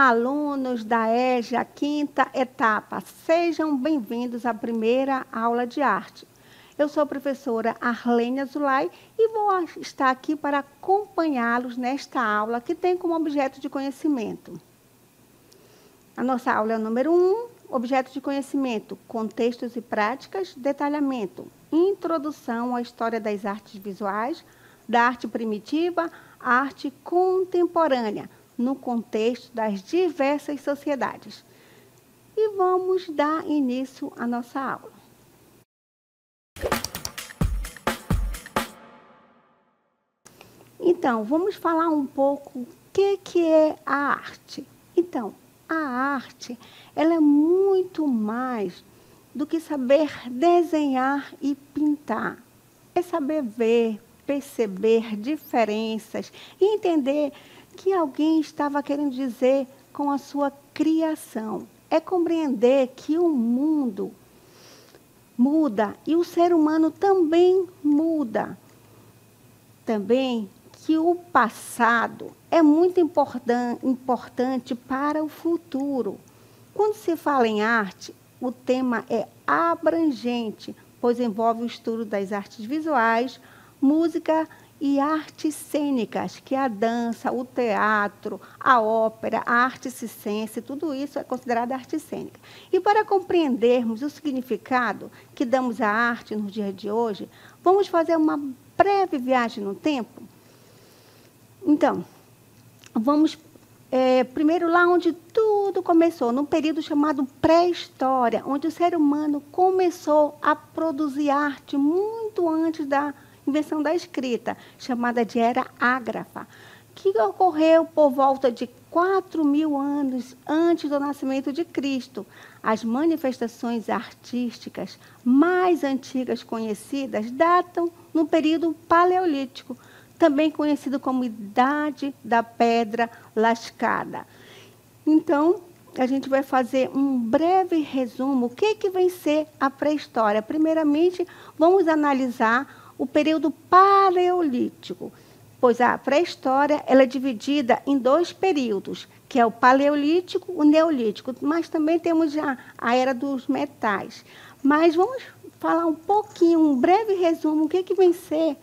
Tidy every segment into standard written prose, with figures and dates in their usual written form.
Olá, alunos da EJA, quinta etapa. Sejam bem-vindos à primeira aula de arte. Eu sou a professora Arlene Azulay e vou estar aqui para acompanhá-los nesta aula que tem como objeto de conhecimento. A nossa aula é o número 1, objeto de conhecimento, contextos e práticas, detalhamento, introdução à história das artes visuais, da arte primitiva, arte contemporânea, no contexto das diversas sociedades. E vamos dar início à nossa aula. Então, vamos falar um pouco o que é a arte. Então, a arte, ela é muito mais do que saber desenhar e pintar. É saber ver, perceber diferenças e entender que alguém estava querendo dizer com a sua criação. É compreender que o mundo muda e o ser humano também muda. Também que o passado é muito importante para o futuro. Quando se fala em arte, o tema é abrangente, pois envolve o estudo das artes visuais, música e artes cênicas, que é a dança, o teatro, a ópera, a arte circense, tudo isso é considerado arte cênica. E para compreendermos o significado que damos à arte nos dias de hoje, vamos fazer uma breve viagem no tempo. Então, vamos primeiro lá onde tudo começou, num período chamado pré-história, onde o ser humano começou a produzir arte muito antes da invenção da escrita, chamada de Era Ágrafa, que ocorreu por volta de 4.000 anos antes do nascimento de Cristo. As manifestações artísticas mais antigas conhecidas datam no período paleolítico, também conhecido como Idade da Pedra Lascada. Então, a gente vai fazer um breve resumo. O que vem ser a pré-história? Primeiramente, vamos analisar o período paleolítico, pois a pré-história ela é dividida em dois períodos, que é o paleolítico e o neolítico, mas também temos já a era dos metais. Mas vamos falar um pouquinho, um breve resumo, o que vem ser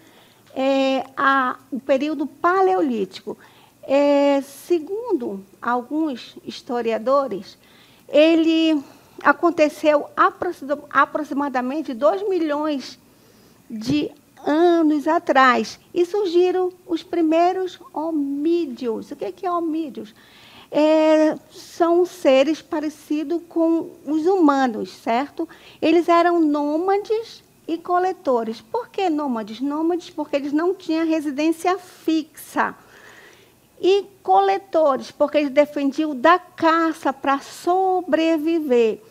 o período paleolítico. Segundo alguns historiadores, ele aconteceu aproximadamente 2 milhões de anos atrás, e surgiram os primeiros homídeos. O que é homídeos? São seres parecidos com os humanos, certo? Eles eram nômades e coletores. Por que nômades? Nômades porque eles não tinham residência fixa. E coletores, porque eles defendiam da caça para sobreviver.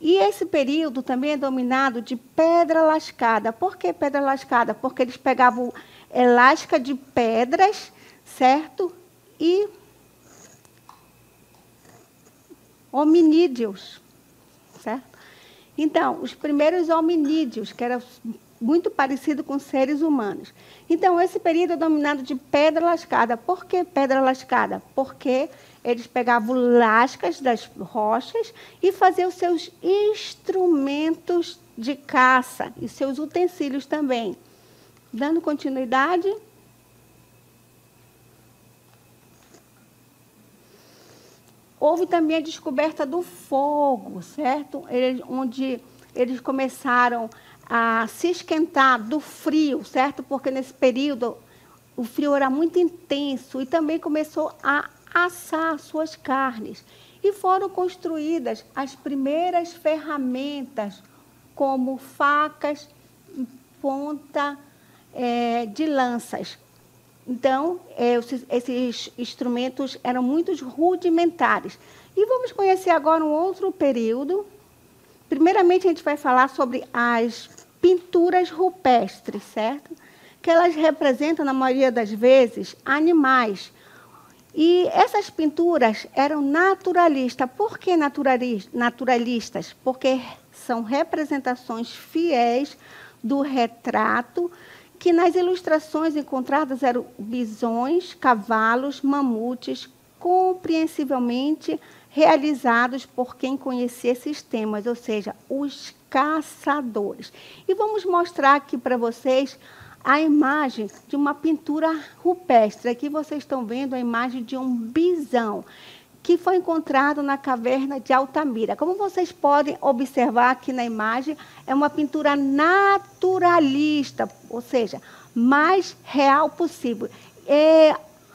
E esse período também é dominado de pedra lascada. Por que pedra lascada? Porque eles pegavam lasca de pedras, certo? E hominídeos, certo? Então, os primeiros hominídeos, que eram muito parecidos com seres humanos. Então, esse período é dominado de pedra lascada. Por que pedra lascada? Porque eles pegavam lascas das rochas e faziam os seus instrumentos de caça e seus utensílios também. Dando continuidade. Houve também a descoberta do fogo, certo? Onde eles começaram a se esquentar do frio, certo? Porque nesse período o frio era muito intenso e também começou a assar suas carnes. E foram construídas as primeiras ferramentas, como facas e ponta de lanças. Então, esses instrumentos eram muito rudimentares. E vamos conhecer agora um outro período. Primeiramente, a gente vai falar sobre as pinturas rupestres, certo? Que elas representam, na maioria das vezes, animais. E essas pinturas eram naturalistas. Por que naturalistas? Porque são representações fiéis do retrato, que nas ilustrações encontradas eram bisões, cavalos, mamutes, compreensivelmente realizados por quem conhecia esses temas, ou seja, os caçadores. E vamos mostrar aqui para vocês a imagem de uma pintura rupestre. Aqui vocês estão vendo a imagem de um bisão, que foi encontrado na caverna de Altamira. Como vocês podem observar aqui na imagem, é uma pintura naturalista, ou seja, mais real possível.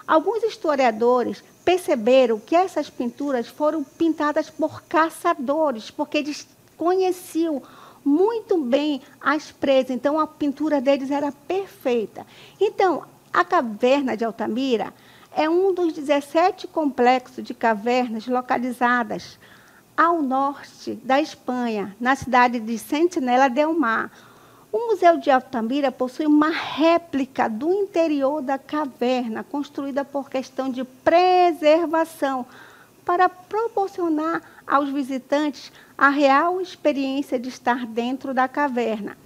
Alguns historiadores perceberam que essas pinturas foram pintadas por caçadores, porque eles conheciam muito bem as presas, então a pintura deles era perfeita. Então, a caverna de Altamira é um dos 17 complexos de cavernas localizadas ao norte da Espanha, na cidade de Sentinella del Mar. O Museu de Altamira possui uma réplica do interior da caverna, construída por questão de preservação, para proporcionar aos visitantes a real experiência de estar dentro da caverna.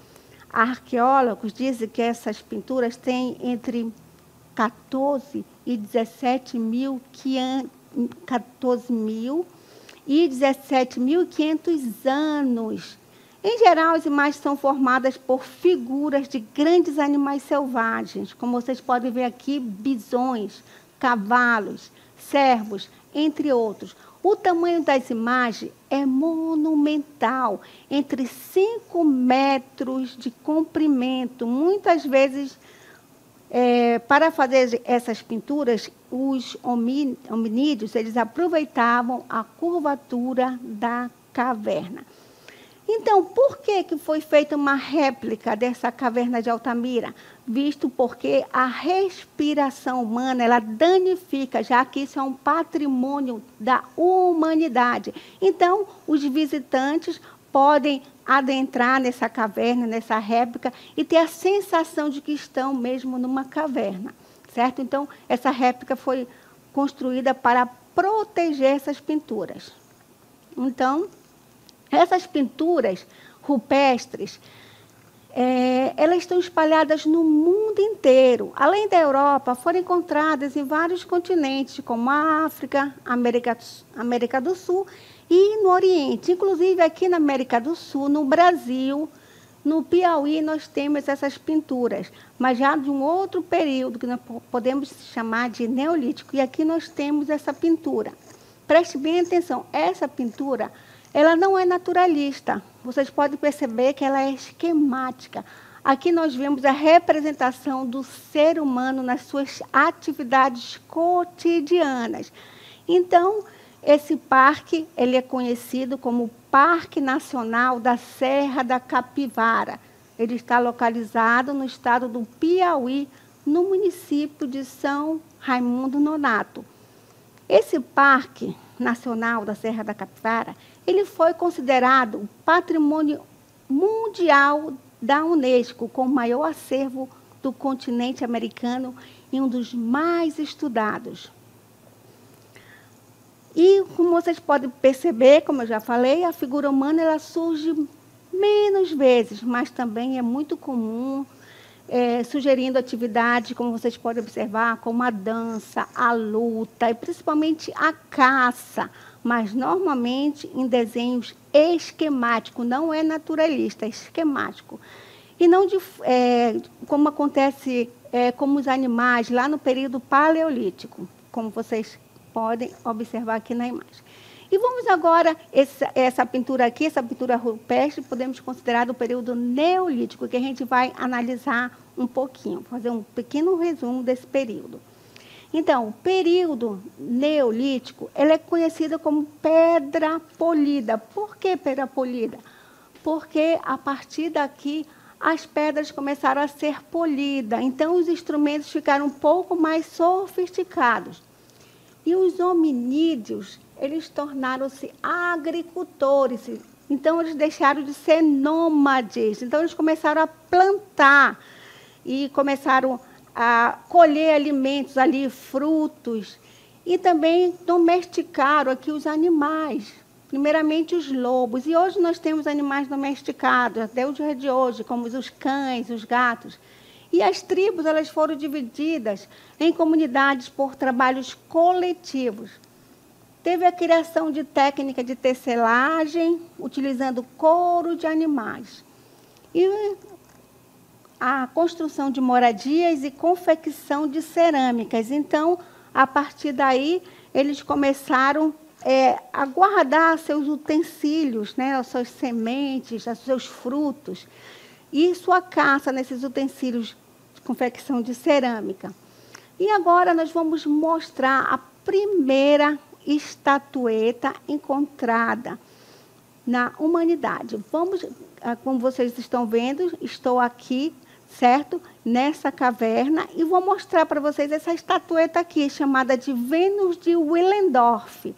Arqueólogos dizem que essas pinturas têm entre 14 e 17.500 anos. Em geral, as imagens são formadas por figuras de grandes animais selvagens, como vocês podem ver aqui, bisões, cavalos, cervos, entre outros. O tamanho das imagens é monumental, entre 5 metros de comprimento. Muitas vezes, para fazer essas pinturas, os hominídeos eles aproveitavam a curvatura da caverna. Então, por que foi feita uma réplica dessa caverna de Altamira? Visto porque a respiração humana ela danifica, já que isso é um patrimônio da humanidade. Então, os visitantes podem adentrar nessa caverna, nessa réplica, e ter a sensação de que estão mesmo numa caverna, certo? Então, essa réplica foi construída para proteger essas pinturas. Então, essas pinturas rupestres, elas estão espalhadas no mundo inteiro. Além da Europa, foram encontradas em vários continentes, como a África, América do Sul e no Oriente. Inclusive, aqui na América do Sul, no Brasil, no Piauí, nós temos essas pinturas, mas já de um outro período, que nós podemos chamar de Neolítico. E aqui nós temos essa pintura. Preste bem atenção, essa pintura ela não é naturalista. Vocês podem perceber que ela é esquemática. Aqui nós vemos a representação do ser humano nas suas atividades cotidianas. Então, esse parque ele é conhecido como Parque Nacional da Serra da Capivara. Ele está localizado no estado do Piauí, no município de São Raimundo Nonato. Esse Parque Nacional da Serra da Capivara ele foi considerado patrimônio mundial da Unesco, com o maior acervo do continente americano e um dos mais estudados. E, como vocês podem perceber, como eu já falei, a figura humana ela surge menos vezes, mas também é muito comum, sugerindo atividades, como vocês podem observar, como a dança, a luta e principalmente a caça, mas normalmente em desenhos esquemáticos, não é naturalista, é esquemático. E não como acontece com os animais lá no período paleolítico, como vocês podem observar aqui na imagem. E vamos agora, essa pintura aqui, essa pintura rupestre, podemos considerar do período neolítico, que a gente vai analisar um pouquinho, fazer um pequeno resumo desse período. Então, o período neolítico, ele é conhecido como pedra polida. Por que pedra polida? Porque, a partir daqui, as pedras começaram a ser polidas. Então, os instrumentos ficaram um pouco mais sofisticados. E os hominídeos, eles tornaram-se agricultores. Então, eles deixaram de ser nômades. Então, eles começaram a plantar e começaram a colher alimentos ali, frutos, e também domesticaram aqui os animais, primeiramente os lobos. E hoje nós temos animais domesticados, até o dia de hoje, como os cães, os gatos. E as tribos, elas foram divididas em comunidades por trabalhos coletivos. Teve a criação de técnica de tecelagem, utilizando couro de animais. E a construção de moradias e confecção de cerâmicas. Então, a partir daí, eles começaram a guardar seus utensílios, né, as suas sementes, os seus frutos, e sua caça nesses utensílios de confecção de cerâmica. E agora nós vamos mostrar a primeira estatueta encontrada na humanidade. Vamos, como vocês estão vendo, estou aqui, certo? Nessa caverna, e vou mostrar para vocês essa estatueta aqui, chamada de Vênus de Willendorf.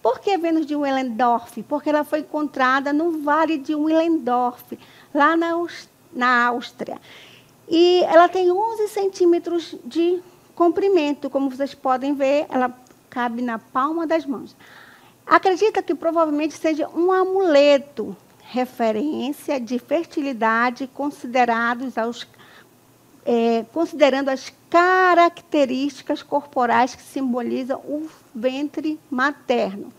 Por que Vênus de Willendorf? Porque ela foi encontrada no Vale de Willendorf, lá na Áustria. E ela tem 11 centímetros de comprimento, como vocês podem ver, ela cabe na palma das mãos. Acredita que provavelmente seja um amuleto, referência de fertilidade, considerando as características corporais que simbolizam o ventre materno.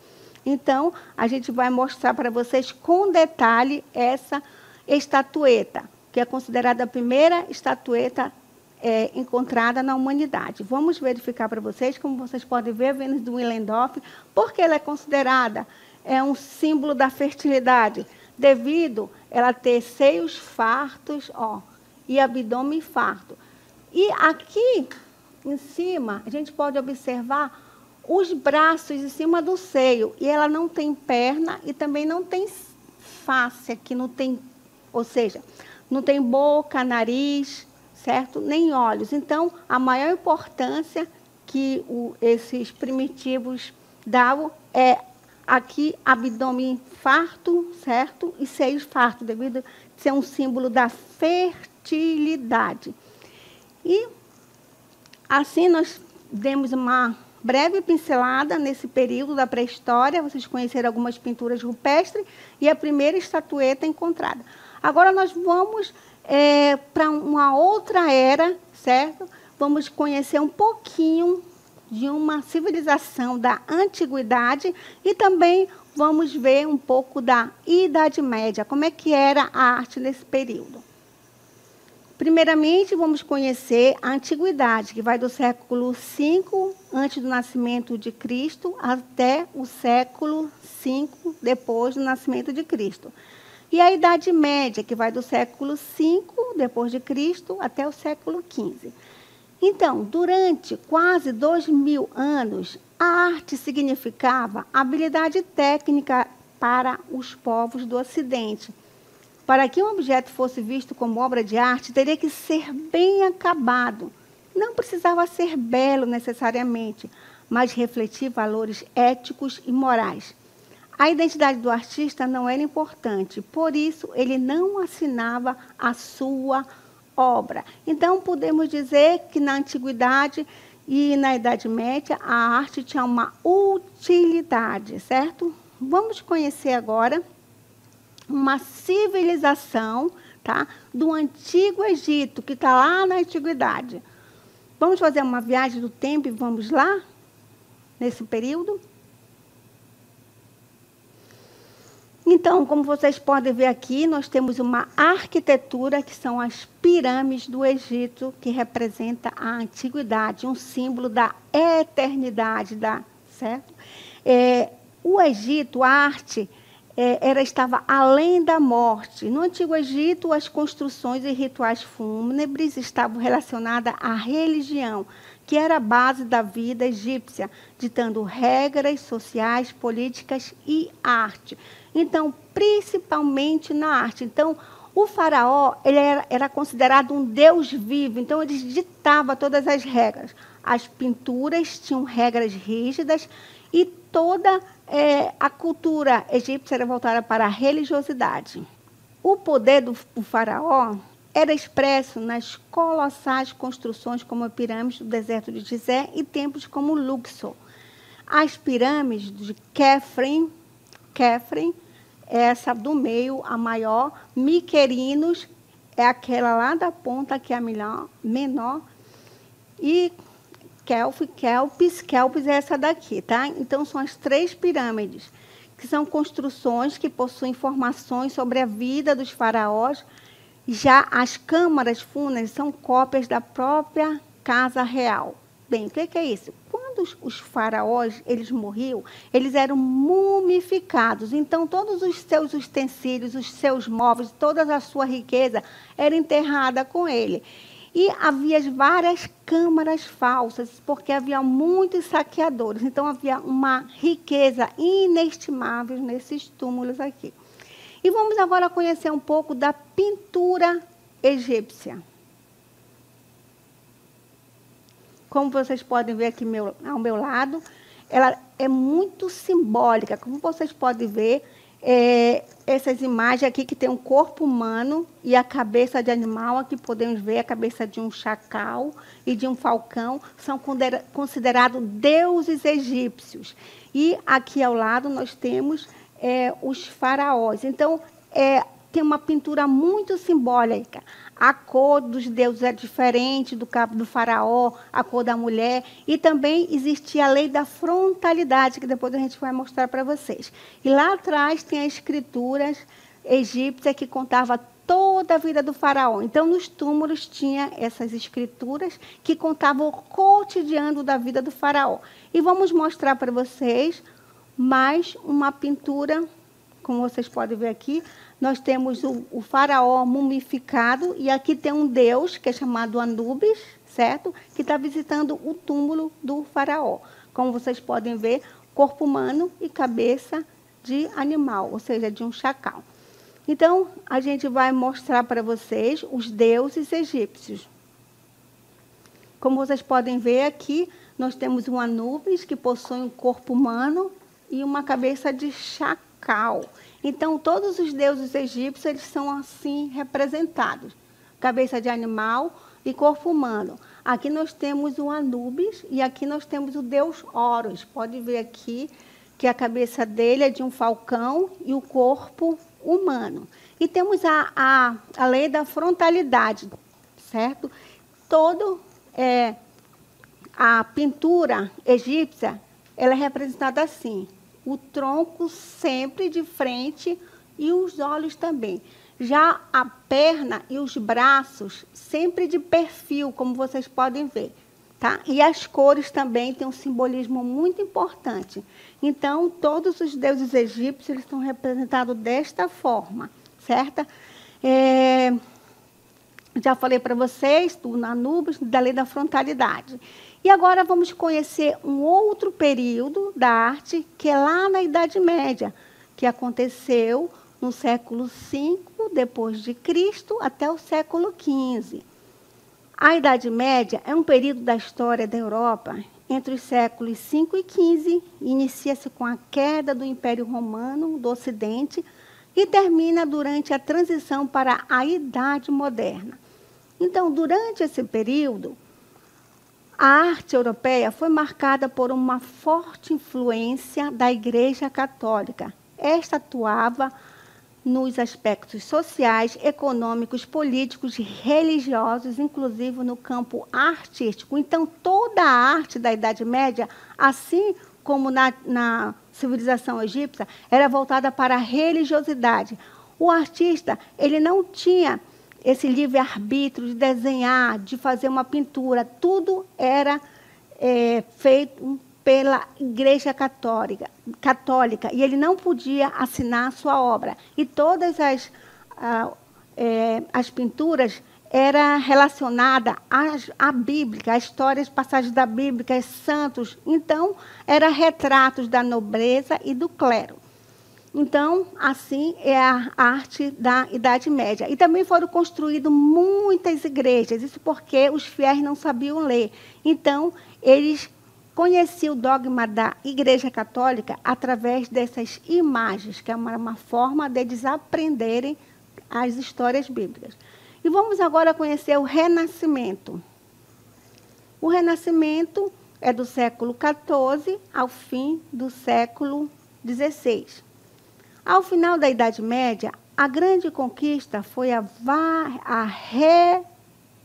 Então, a gente vai mostrar para vocês com detalhe essa estatueta, que é considerada a primeira estatueta encontrada na humanidade. Vamos verificar para vocês, como vocês podem ver, a Vênus de Willendorf, porque ela é considerada um símbolo da fertilidade, devido ela ter seios fartos, e abdômen farto. E aqui em cima, a gente pode observar os braços em cima do seio, e ela não tem perna e também não tem face, aqui não tem, ou seja, não tem boca, nariz, certo? Nem olhos. Então, a maior importância que esses primitivos davam é aqui abdômen farto, certo? E seios farto, devido a ser um símbolo da fertilidade. E assim nós demos uma breve pincelada nesse período da pré-história. Vocês conheceram algumas pinturas rupestres e a primeira estatueta encontrada. Agora nós vamos para uma outra era, certo? Vamos conhecer um pouquinho de uma civilização da antiguidade e também vamos ver um pouco da Idade Média, como é que era a arte nesse período. Primeiramente, vamos conhecer a antiguidade, que vai do século V antes do nascimento de Cristo até o século V depois do nascimento de Cristo. E a Idade Média, que vai do século V depois de Cristo até o século XV. Então, durante quase 2000 anos, a arte significava habilidade técnica para os povos do Ocidente. Para que um objeto fosse visto como obra de arte, teria que ser bem acabado. Não precisava ser belo necessariamente, mas refletir valores éticos e morais. A identidade do artista não era importante, por isso ele não assinava a sua obra. Então, podemos dizer que na Antiguidade e na Idade Média, a arte tinha uma utilidade, certo? Vamos conhecer agora uma civilização, tá, do Antigo Egito, que está lá na Antiguidade. Vamos fazer uma viagem do tempo e vamos lá, nesse período? Então, como vocês podem ver aqui, nós temos uma arquitetura que são as pirâmides do Egito, que representa a antiguidade, um símbolo da eternidade, certo? O Egito, a arte, estava além da morte. No Antigo Egito, as construções e rituais fúnebres estavam relacionadas à religião, que era a base da vida egípcia, ditando regras sociais, políticas e arte. Então, principalmente na arte. Então, o faraó ele era considerado um deus vivo, então ele ditava todas as regras. As pinturas tinham regras rígidas e toda a cultura egípcia era voltada para a religiosidade. O poder do faraó era expresso nas colossais construções como a pirâmide do deserto de Gizé e templos como Luxor. As pirâmides de Khafre, essa do meio, a maior, Miquerinos, é aquela lá da ponta, que é a menor, e Kelpis é essa daqui, tá? Então, são as 3 pirâmides, que são construções que possuem informações sobre a vida dos faraós. Já as câmaras fúnebres são cópias da própria casa real. Bem, o que é isso? Quando os faraós eles morriam, eles eram mumificados. Então, todos os seus utensílios, os seus móveis, toda a sua riqueza era enterrada com ele. E havia várias câmaras falsas, porque havia muitos saqueadores. Então, havia uma riqueza inestimável nesses túmulos aqui. E vamos agora conhecer um pouco da pintura egípcia. Como vocês podem ver aqui ao meu lado, ela é muito simbólica. Como vocês podem ver, essas imagens aqui que tem um corpo humano e a cabeça de animal, aqui podemos ver a cabeça de um chacal e de um falcão, são considerados deuses egípcios. E aqui ao lado nós temos os faraós. Então, tem uma pintura muito simbólica. A cor dos deuses é diferente do faraó, a cor da mulher. E também existia a lei da frontalidade, que depois a gente vai mostrar para vocês. E lá atrás tem as escrituras egípcias que contavam toda a vida do faraó. Então, nos túmulos tinha essas escrituras que contavam o cotidiano da vida do faraó. E vamos mostrar para vocês mais uma pintura, como vocês podem ver aqui. Nós temos o faraó mumificado, e aqui tem um deus, que é chamado Anubis, certo? Que está visitando o túmulo do faraó. Como vocês podem ver, corpo humano e cabeça de animal, ou seja, de um chacal. Então, a gente vai mostrar para vocês os deuses egípcios. Como vocês podem ver aqui, nós temos um Anubis, que possui um corpo humano e uma cabeça de chacal. Então, todos os deuses egípcios, eles são assim representados. Cabeça de animal e corpo humano. Aqui nós temos o Anubis e aqui nós temos o deus Horus. Pode ver aqui que a cabeça dele é de um falcão e o corpo humano. E temos a lei da frontalidade, certo? A pintura egípcia, ela é representada assim. O tronco sempre de frente e os olhos também. Já a perna e os braços sempre de perfil, como vocês podem ver. Tá? E as cores também têm um simbolismo muito importante. Então, todos os deuses egípcios eles estão representados desta forma, certo? Já falei para vocês do Anubis, da lei da frontalidade. E agora vamos conhecer um outro período da arte, que é lá na Idade Média, que aconteceu no século V depois de Cristo até o século XV. A Idade Média é um período da história da Europa entre os séculos V e XV, inicia-se com a queda do Império Romano do Ocidente e termina durante a transição para a Idade Moderna. Então, durante esse período, a arte europeia foi marcada por uma forte influência da Igreja Católica. Esta atuava nos aspectos sociais, econômicos, políticos, religiosos, inclusive no campo artístico. Então, toda a arte da Idade Média, assim como na civilização egípcia, era voltada para a religiosidade. O artista, ele não tinha esse livre-arbítrio de desenhar, de fazer uma pintura. Tudo era feito pela Igreja Católica, e ele não podia assinar a sua obra. E todas as pinturas eram relacionadas à Bíblia, às histórias, passagens da Bíblia, aos santos. Então, eram retratos da nobreza e do clero. Então, assim é a arte da Idade Média. E também foram construídas muitas igrejas, isso porque os fiéis não sabiam ler. Então, eles conheciam o dogma da Igreja Católica através dessas imagens, que é uma forma deles aprenderem as histórias bíblicas. E vamos agora conhecer o Renascimento. O Renascimento é do século XIV ao fim do século XVI. Ao final da Idade Média, a grande conquista foi a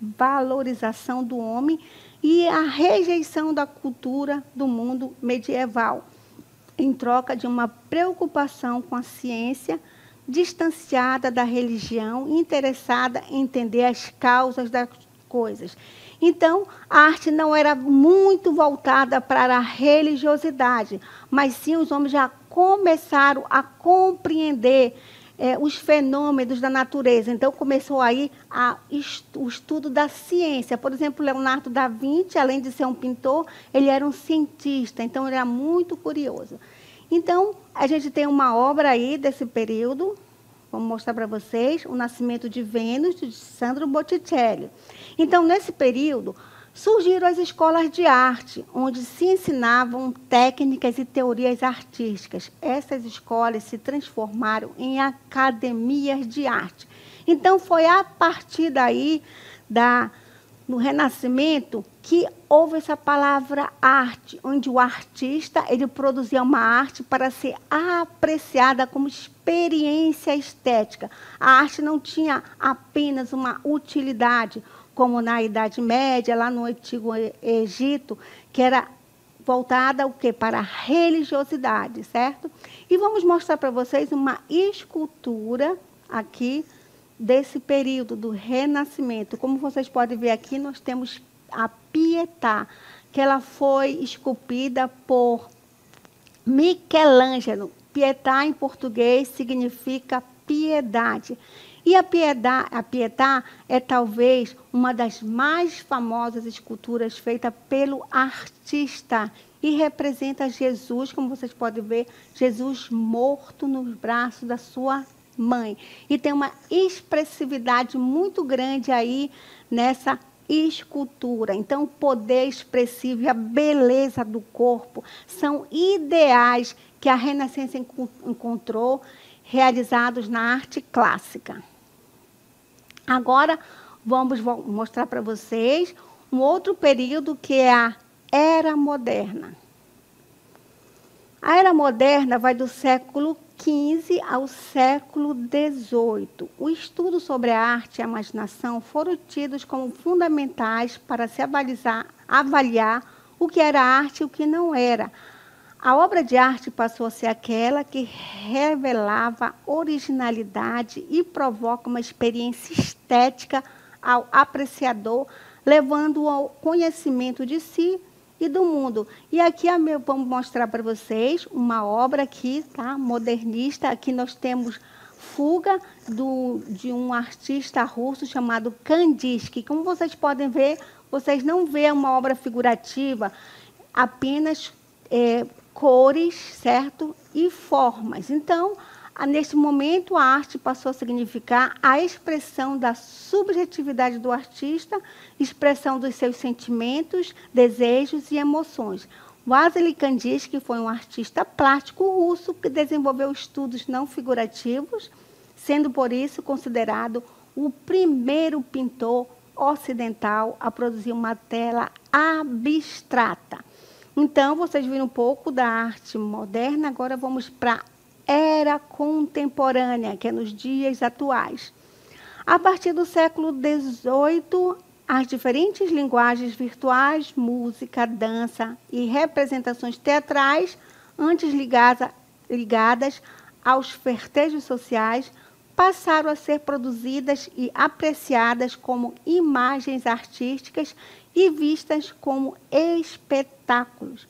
revalorização do homem e a rejeição da cultura do mundo medieval, em troca de uma preocupação com a ciência, distanciada da religião, interessada em entender as causas das coisas. Então, a arte não era muito voltada para a religiosidade, mas sim os homens já começaram a compreender os fenômenos da natureza. Então, começou aí o estudo da ciência. Por exemplo, Leonardo da Vinci, além de ser um pintor, ele era um cientista, então ele era muito curioso. Então, a gente tem uma obra aí desse período, vamos mostrar para vocês, O Nascimento de Vênus, de Sandro Botticelli. Então, nesse período, surgiram as escolas de arte, onde se ensinavam técnicas e teorias artísticas. Essas escolas se transformaram em academias de arte. Então, foi a partir daí, no Renascimento, que houve essa palavra arte, onde o artista ele produzia uma arte para ser apreciada como experiência estética. A arte não tinha apenas uma utilidade, como na Idade Média, lá no Antigo Egito, que era voltada o quê? Para a religiosidade, certo? E vamos mostrar para vocês uma escultura aqui desse período do Renascimento. Como vocês podem ver aqui, nós temos a Pietà, que ela foi esculpida por Michelangelo. Pietà, em português, significa piedade. E a Pietà é talvez uma das mais famosas esculturas feitas pelo artista e representa Jesus, como vocês podem ver, Jesus morto nos braços da sua mãe. E tem uma expressividade muito grande aí nessa escultura. Então, o poder expressivo e a beleza do corpo são ideais que a Renascença encontrou realizados na arte clássica. Agora, vamos mostrar para vocês um outro período que é a Era Moderna. A Era Moderna vai do século XV ao século XVIII. O estudo sobre a arte e a imaginação foram tidos como fundamentais para se avaliar o que era arte e o que não era. A obra de arte passou a ser aquela que revelava originalidade e provoca uma experiência estética ao apreciador, levando ao conhecimento de si e do mundo. E aqui vamos mostrar para vocês uma obra aqui, tá? Modernista. Aqui nós temos Fuga de um artista russo chamado Kandinsky. Como vocês podem ver, vocês não veem uma obra figurativa, apenas cores, certo? E formas. Então, neste momento, a arte passou a significar a expressão da subjetividade do artista, expressão dos seus sentimentos, desejos e emoções. Vasily Kandinsky foi um artista plástico russo que desenvolveu estudos não figurativos, sendo por isso considerado o primeiro pintor ocidental a produzir uma tela abstrata. Então, vocês viram um pouco da arte moderna, agora vamos para a era contemporânea, que é nos dias atuais. A partir do século XVIII, as diferentes linguagens virtuais, música, dança e representações teatrais, antes ligadas aos festejos sociais, passaram a ser produzidas e apreciadas como imagens artísticas e vistas como espetáculos.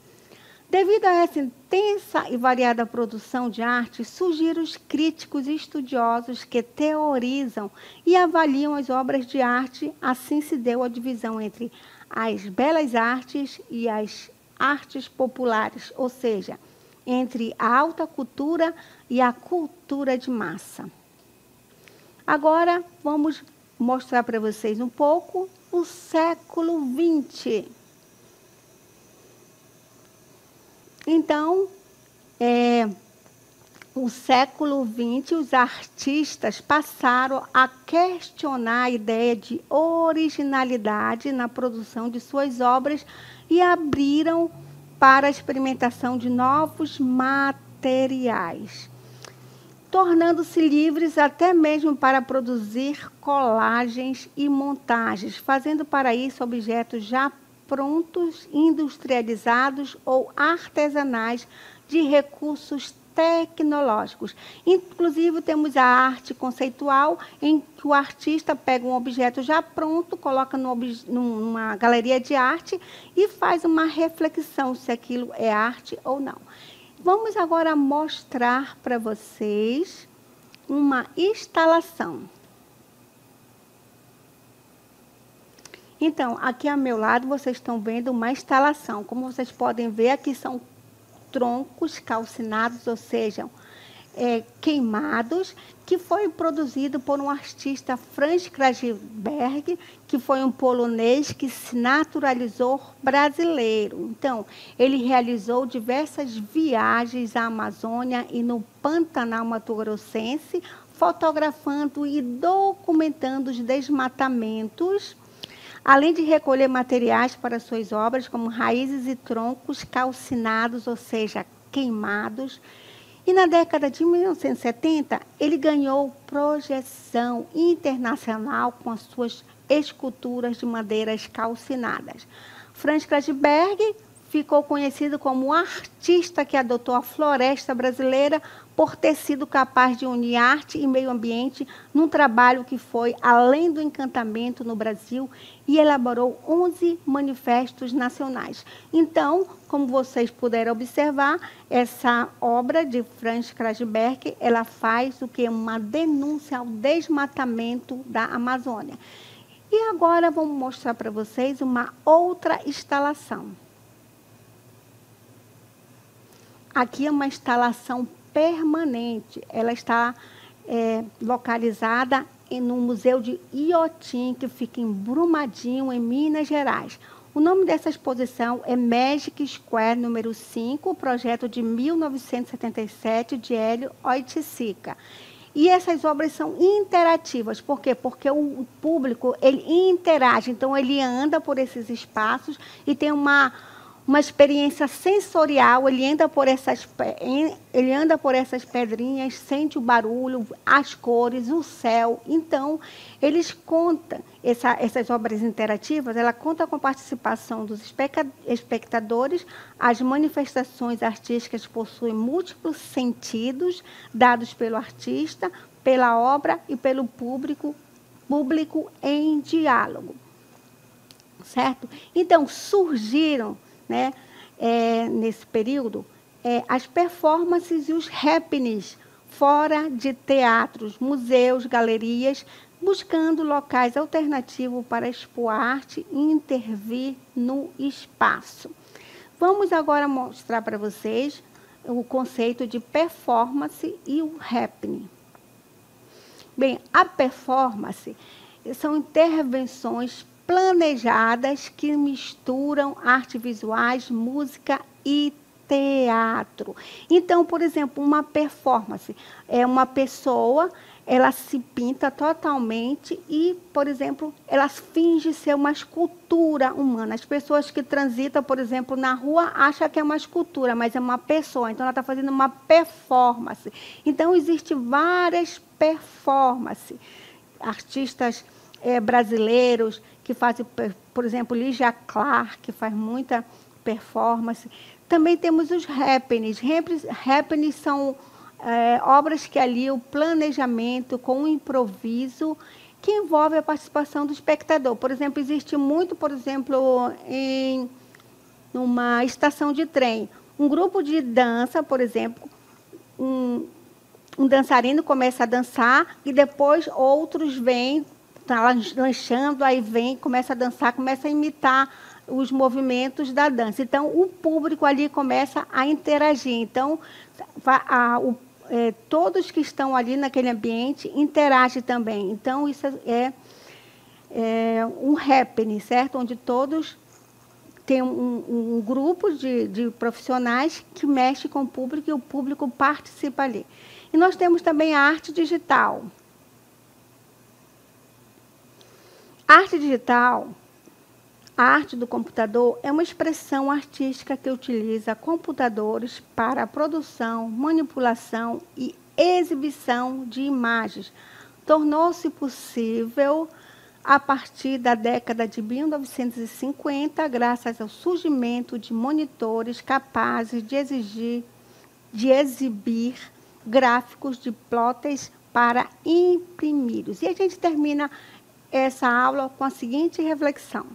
Devido a essa intensa e variada produção de arte, surgiram os críticos e estudiosos que teorizam e avaliam as obras de arte. Assim se deu a divisão entre as belas artes e as artes populares, ou seja, entre a alta cultura e a cultura de massa. Agora, vamos mostrar para vocês um pouco o século XX. Então, o século XX, os artistas passaram a questionar a ideia de originalidade na produção de suas obras e abriram para a experimentação de novos materiais. tornando-se livres até mesmo para produzir colagens e montagens, fazendo para isso objetos já prontos, industrializados ou artesanais de recursos tecnológicos. Inclusive, temos a arte conceitual, em que o artista pega um objeto já pronto, coloca numa galeria de arte e faz uma reflexão se aquilo é arte ou não. Vamos agora mostrar para vocês uma instalação. Então, aqui ao meu lado, vocês estão vendo uma instalação. Como vocês podem ver, aqui são troncos calcinados, ou seja, queimados, que foi produzido por um artista, Franz Krasberg, que foi um polonês que se naturalizou brasileiro. Então, ele realizou diversas viagens à Amazônia e no Pantanal Mato-Grossense, fotografando e documentando os desmatamentos, além de recolher materiais para suas obras, como raízes e troncos calcinados, ou seja, queimados. E na década de 1970, ele ganhou projeção internacional com as suas esculturas de madeiras calcinadas. Franz Krasberg ficou conhecido como o artista que adotou a floresta brasileira por ter sido capaz de unir arte e meio ambiente num trabalho que foi além do encantamento no Brasil e elaborou 11 manifestos nacionais. Então, como vocês puderam observar, essa obra de Franz Krasberg, ela faz o que? Uma denúncia ao desmatamento da Amazônia. E agora vamos mostrar para vocês uma outra instalação. Aqui é uma instalação permanente. Ela está localizada no Museu de Iotim, que fica em Brumadinho, em Minas Gerais. O nome dessa exposição é Magic Square número 5, projeto de 1977, de Hélio Oiticica. E essas obras são interativas. Por quê? Porque o público ele interage, então ele anda por esses espaços e tem uma experiência sensorial, ele anda por essas pedrinhas, sente o barulho, as cores, o céu. Então, eles contam, essas obras interativas, ela conta com a participação dos espectadores. As manifestações artísticas possuem múltiplos sentidos dados pelo artista, pela obra e pelo público em diálogo. Certo? Então, surgiram, né, nesse período, as performances e os happenings fora de teatros, museus, galerias, buscando locais alternativos para expor arte e intervir no espaço. Vamos agora mostrar para vocês o conceito de performance e o happening. Bem, a performance são intervenções planejadas que misturam artes visuais, música e teatro. Então, por exemplo, uma performance é uma pessoa, ela se pinta totalmente e, por exemplo, ela finge ser uma escultura humana. As pessoas que transitam, por exemplo, na rua, acham que é uma escultura, mas é uma pessoa. Então, ela está fazendo uma performance. Então, existem várias performances. Artistas brasileiros que fazem, por exemplo, Lígia Clark, que faz muita performance. Também temos os happenings. Happenings são obras que aliam o planejamento com o improviso, que envolve a participação do espectador. Por exemplo, existe muito, por exemplo, em uma estação de trem, um grupo de dança, por exemplo, um dançarino começa a dançar e depois outros vêm, está lanchando, aí vem, começa a dançar, começa a imitar os movimentos da dança. Então, o público ali começa a interagir. Então, todos que estão ali naquele ambiente interagem também. Então, isso é um happening, certo? Onde todos têm um grupo de profissionais que mexe com o público e o público participa ali. E nós temos também a arte digital. A arte digital, a arte do computador, é uma expressão artística que utiliza computadores para a produção, manipulação e exibição de imagens. Tornou-se possível a partir da década de 1950, graças ao surgimento de monitores capazes de exibir gráficos de plotters para imprimi-los. E a gente termina essa aula com a seguinte reflexão.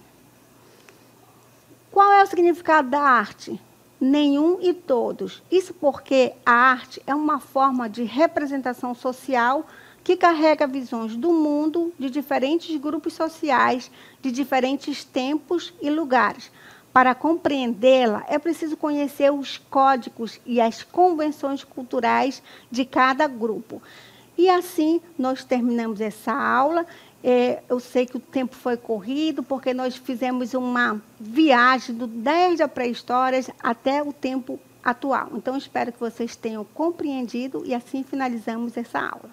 Qual é o significado da arte? Nenhum e todos. Isso porque a arte é uma forma de representação social que carrega visões do mundo de diferentes grupos sociais, de diferentes tempos e lugares. Para compreendê-la, é preciso conhecer os códigos e as convenções culturais de cada grupo. E assim, nós terminamos essa aula. Eu sei que o tempo foi corrido, porque nós fizemos uma viagem desde a pré-história até o tempo atual. Então, espero que vocês tenham compreendido e assim finalizamos essa aula.